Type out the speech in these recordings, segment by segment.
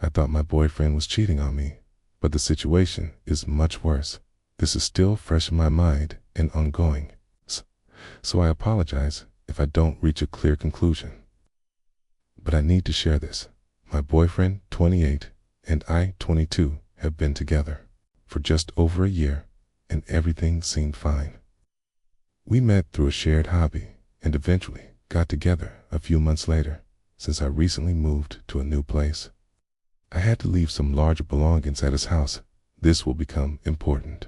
I thought my boyfriend was cheating on me, but the situation is much worse. This is still fresh in my mind and ongoing. So I apologize if I don't reach a clear conclusion. But I need to share this. My boyfriend, 28, and I, 22, have been together for just over a year, and everything seemed fine. We met through a shared hobby and eventually got together a few months later, since I recently moved to a new place. I had to leave some larger belongings at his house. This will become important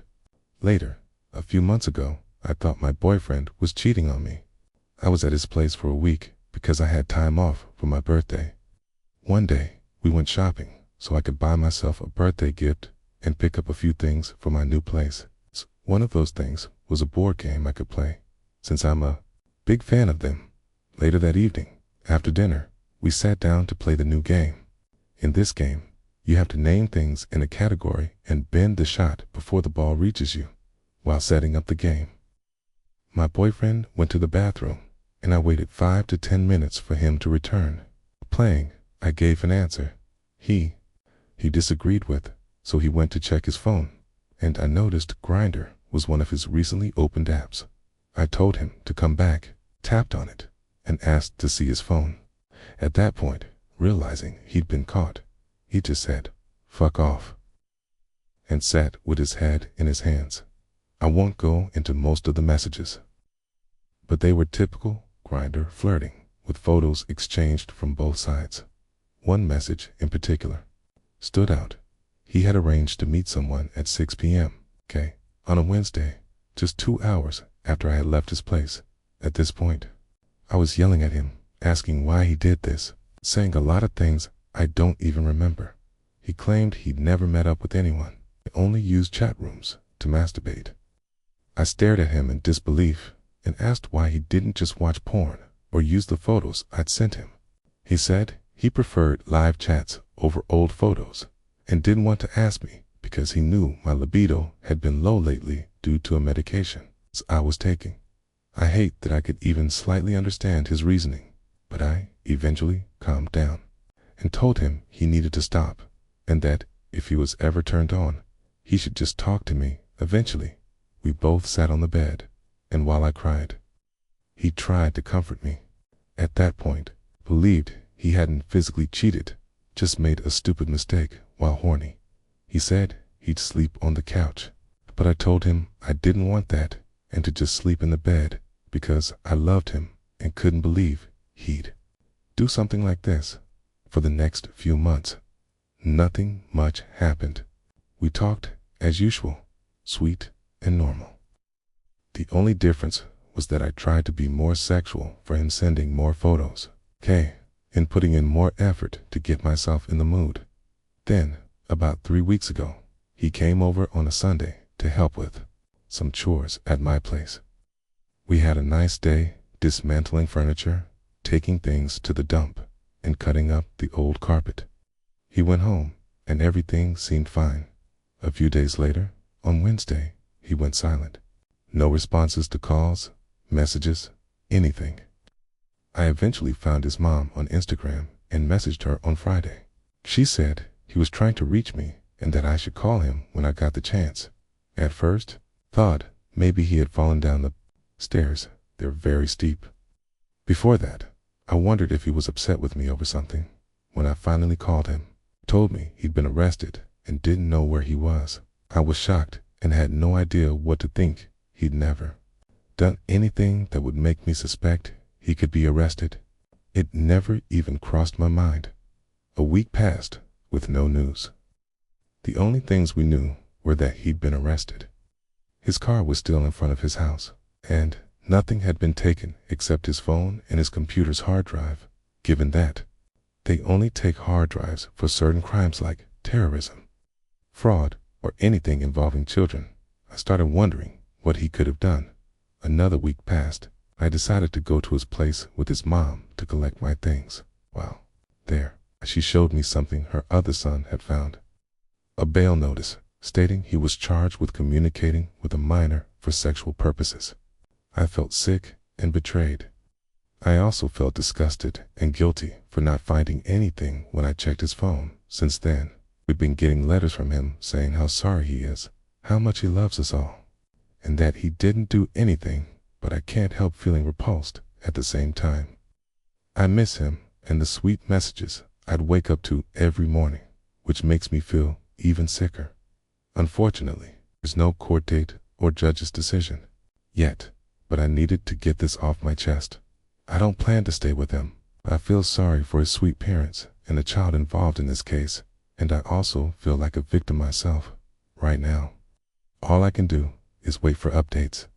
later. A few months ago, I thought my boyfriend was cheating on me. I was at his place for a week because I had time off for my birthday. One day, we went shopping so I could buy myself a birthday gift and pick up a few things for my new place. One of those things was a board game I could play, since I'm a big fan of them. Later that evening, after dinner, we sat down to play the new game. In this game, you have to name things in a category and bend the shot before the ball reaches you, while setting up the game. My boyfriend went to the bathroom, and I waited 5 to 10 minutes for him to return. Playing, I gave an answer he disagreed with, so he went to check his phone, and I noticed Grindr was one of his recently opened apps. I told him to come back, tapped on it, and asked to see his phone. At that point, realizing he'd been caught, he just said, "Fuck off," and sat with his head in his hands. I won't go into most of the messages, but they were typical Grindr flirting, with photos exchanged from both sides. One message in particular stood out. He had arranged to meet someone at 6 p.m. On a Wednesday, just 2 hours after I had left his place. At this point, I was yelling at him, asking why he did this, saying a lot of things I don't even remember. He claimed he'd never met up with anyone, only used chat rooms to masturbate. I stared at him in disbelief and asked why he didn't just watch porn or use the photos I'd sent him. He said he preferred live chats over old photos and didn't want to ask me because he knew my libido had been low lately due to a medication I was taking. I hate that I could even slightly understand his reasoning, but I eventually calmed down and told him he needed to stop, and that if he was ever turned on, he should just talk to me. Eventually, we both sat on the bed, and while I cried, he tried to comfort me. At that point, believed he hadn't physically cheated, just made a stupid mistake while horny. He said he'd sleep on the couch, but I told him I didn't want that and to just sleep in the bed because I loved him and couldn't believe he'd do something like this. For the next few months, nothing much happened. We talked as usual, sweet and normal. The only difference was that I tried to be more sexual for him, sending more photos, and putting in more effort to get myself in the mood. Then, about 3 weeks ago, he came over on a Sunday to help with some chores at my place. We had a nice day dismantling furniture, taking things to the dump, and cutting up the old carpet. He went home, and everything seemed fine. A few days later, on Wednesday, he went silent. No responses to calls, messages, anything. I eventually found his mom on Instagram and messaged her on Friday. She said he was trying to reach me and that I should call him when I got the chance. At first, thought maybe he had fallen down the stairs. They're very steep. Before that, I wondered if he was upset with me over something. When I finally called him, he told me he'd been arrested and didn't know where he was. I was shocked and had no idea what to think. He'd never done anything that would make me suspect he could be arrested. It never even crossed my mind. A week passed with no news. The only things we knew were that he'd been arrested. His car was still in front of his house, and nothing had been taken except his phone and his computer's hard drive. Given that they only take hard drives for certain crimes like terrorism, fraud, or anything involving children, I started wondering what he could have done. Another week passed. I decided to go to his place with his mom to collect my things. While there, she showed me something her other son had found. A bail notice stating he was charged with communicating with a minor for sexual purposes. I felt sick and betrayed. I also felt disgusted and guilty for not finding anything when I checked his phone. Since then, we've been getting letters from him saying how sorry he is, how much he loves us all, and that he didn't do anything, but I can't help feeling repulsed at the same time. I miss him and the sweet messages I'd wake up to every morning, which makes me feel even sicker. Unfortunately, there's no court date or judge's decision yet, but I needed to get this off my chest. I don't plan to stay with him. I feel sorry for his sweet parents and the child involved in this case, and I also feel like a victim myself right now. All I can do is wait for updates.